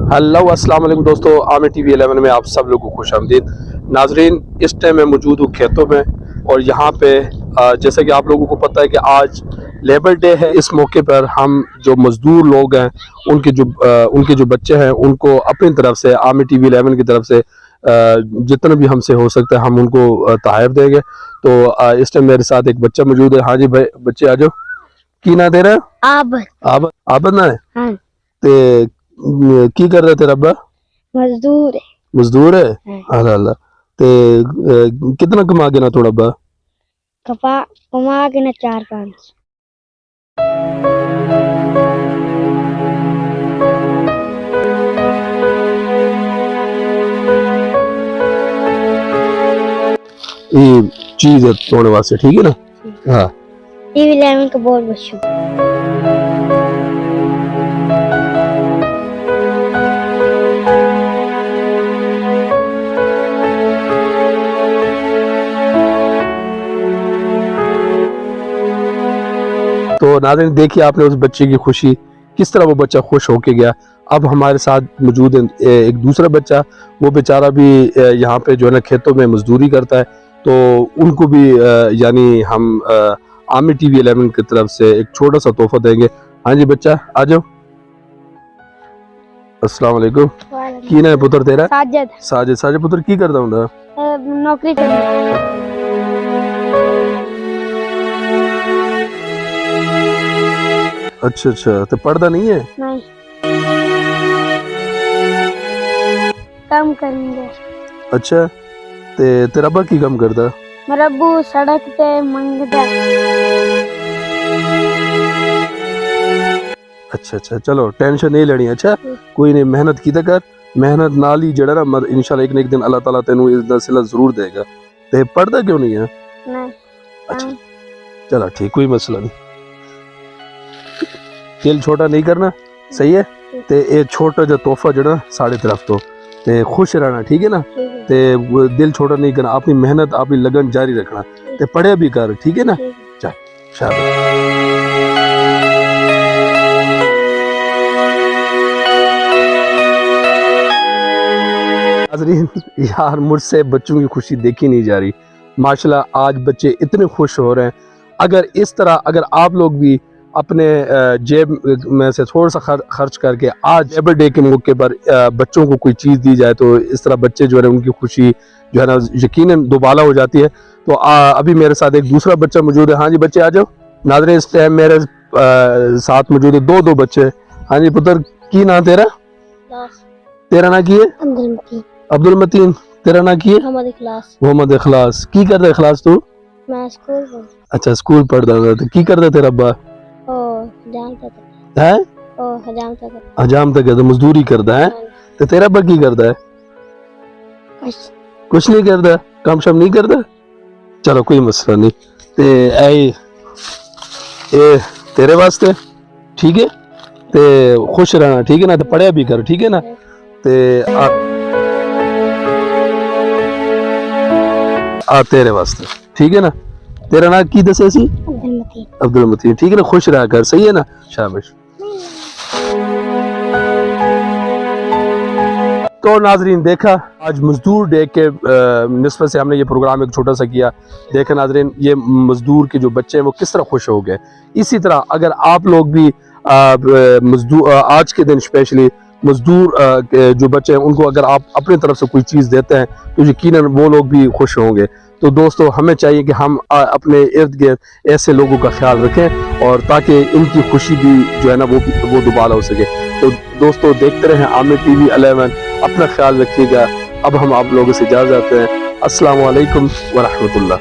Hello अस्सलाम वालेकुम दोस्तों, आमिर टीवी 11 में आप सब लोगों को खुश आमदीद। नाजरीन, इस टाइम मैं मौजूद हूँ खेतों में और यहाँ पे जैसे कि आप लोगों को पता है कि आज लेबर डे है। इस मौके पर हम जो मजदूर लोग हैं उनके जो बच्चे हैं उनको अपनी तरफ से आमिर टीवी 11 की तरफ से जितना भी हमसे हो सकता है हम उनको तोहफे देंगे। तो इस टाइम मेरे साथ एक बच्चा मौजूद है। हाँ जी भाई, बच्चे आ जाओ। की ना तेरा? आबद। आबद ना है? हाँ। ते की कर रहे तेरा अब्बा? मजदूर है। अल्लाह अल्लाह। ते कितना कमा के ना थोड़ा अब्बा? कमा के ना 4-5। ये चीज है तोड़ने वास्ते, ठीक है ना? हाँ। टीवी 11 का बहुत बहुत शुक्रिया। तो नाज़रीन, देखिए आपने उस बच्चे की खुशी, किस तरह वो बच्चा खुश होके गया। अब हमारे साथ मौजूद है एक दूसरा बच्चा, वो बेचारा भी यहाँ पे जो है ना खेतों में मजदूरी करता है। तो उनको भी यानी हम आमिर टीवी 11 की तरफ से एक छोटा सा तोहफा देंगे। हाँ जी बच्चा, आ जाओ। अस्सलाम वालेकुम। की ना है पुत्र तेरा? साजिद। साजिद पुत्र की करता हूँ? नौकरी करता। अच्छा, तो पढ़ता नहीं है? नहीं, काम करेंगे। अच्छा, ते तेरा अब्बा की काम करता? मेरा अब्बू सड़क पे मंगता। अच्छा, चलो टेंशन नहीं लेनी। अच्छा, कोई नहीं, मेहनत की कर, मेहनत नाल ही जड़ा ना इंशाल्लाह एक न एक दिन अल्लाह ताला तेनू इस सिला जरूर देगा। ते पढ़ता क्यों नहीं है? नहीं। अच्छा, चलो ठीक, कोई मसला नहीं। दिल छोटा नहीं करना, सही है? ते ये छोटा जो तोहफा जो ना साढ़े तरफ तो ते खुश रहना, ठीक है ना? ते दिल छोटा नहीं करना, अपनी मेहनत अपनी लगन जारी रखना, ते पढ़े भी कर, ठीक है ना? चल शाबाश। नाज़रीन, यार मुझसे बच्चों की खुशी देखी नहीं जा रही। माशाल्लाह आज बच्चे इतने खुश हो रहे हैं। अगर इस तरह अगर आप लोग भी अपने जेब में से थोड़ा सा खर्च करके आज लेबर डे के मौके पर बच्चों को कोई चीज़ दी जाए तो इस तरह बच्चे जो है उनकी खुशी जो है ना यकीनन दोबाला हो जाती है। तो अभी मेरे साथ एक दूसरा बच्चा मौजूद है। हाँ जी बच्चे आ जाओ। नाज़रीन, इस टाइम मेरे साथ मौजूद है दो बच्चे। हाँ जी पुत्र, की ना तेरा? तेरा ना की है? अब्दुल मतीन। तेरा ना की है? मोहम्मद इखलास। की कर रहे इखलास तू? मैं स्कूल। अच्छा, स्कूल पढ़ता है। तो की कर रहे तेरा अब्बा? हजाम तक है, तो मजदूरी करता है। तो तेरा अब्बा की करता है? कुछ नहीं करता, काम शाम नहीं करता। चलो कोई मसला नहीं। ते ए तेरे वास्ते, ठीक है? ते खुश रहना, ठीक है ना? तो पढ़िया भी कर, ठीक है ना? ते आ तेरे वास्ते, ठीक है ना? तेरा नाम की दसे सी? अब्दुल मतीन, ठीक है ना? खुश रहा कर, सही है ना? शाबाश। तो नाजरीन, देखा आज मजदूर डे के निस्बत से हमने ये प्रोग्राम एक छोटा सा किया। देखा नाजरीन, ये मजदूर के जो बच्चे हैं वो किस तरह खुश हो गए। इसी तरह अगर आप लोग भी मजदूर आज के दिन स्पेशली मजदूर जो बच्चे हैं उनको अगर आप अपनी तरफ से कोई चीज़ देते हैं तो यकीनन वो लोग भी खुश होंगे। तो दोस्तों, हमें चाहिए कि हम अपने इर्द गिर्द ऐसे लोगों का ख्याल रखें और ताकि इनकी खुशी भी जो है ना वो दोबारा हो सके। तो दोस्तों, देखते रहें आमिर टीवी 11। अपना ख्याल रखिएगा। अब हम आप लोगों से इजाज़त हैं। अस्सलाम वालेकुम व रहमतुल्लाह।